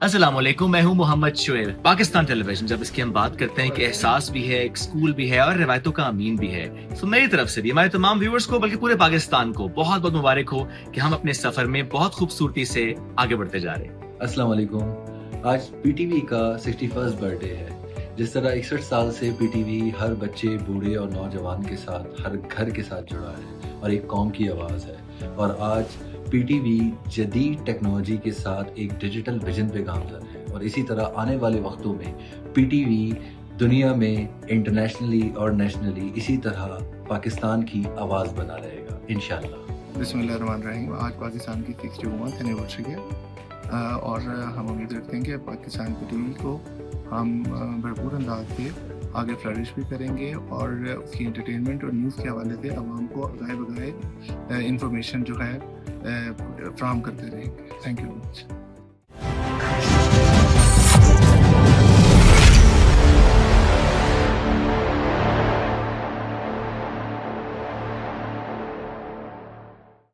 السلام علیکم، میں ہوں محمد شعیب۔ پاکستان ٹیلی ویژن جب اس کی ہم بات کرتے ہیں کہ احساس بھی ہے، ایک اسکول بھی ہے اور روایتوں کا امین بھی ہے، تو میری طرف سے بھی ہمارے تمام ویورز کو بلکہ پورے پاکستان کو بہت بہت مبارک ہو کہ ہم اپنے سفر میں بہت خوبصورتی سے آگے بڑھتے جا رہے ہیں۔ السلام علیکم۔ آج پی ٹی وی کا 61 برتھ ڈے ہے۔ جس طرح 61 سال سے پی ٹی وی ہر بچے، بوڑھے اور نوجوان کے ساتھ، ہر گھر کے ساتھ جڑا ہے اور ایک قوم کی آواز ہے، اور آج پی ٹی وی جدید ٹیکنالوجی کے ساتھ ایک ڈیجیٹل ویژن پہ گامزن ہے، اور اسی طرح آنے والے وقتوں میں پی ٹی وی دنیا میں انٹرنیشنلی اور نیشنلی اسی طرح پاکستان کی آواز بنا رہے گا انشاءاللہ۔ بسم اللہ الرحمن الرحیم۔ آج پاکستان کی 61 اینیورسری ہے، اور ہم امید رکھتے ہیں کہ پاکستان پی ٹی وی کو ہم بھرپور انداز سے آگے فلرش بھی کریں گے، اور اس کی انٹرٹینمنٹ اور نیوز کے حوالے سے عوام کو اگائے بگائے انفارمیشن جو ہے فراہم کرتے رہیں گے۔ Thank you very much.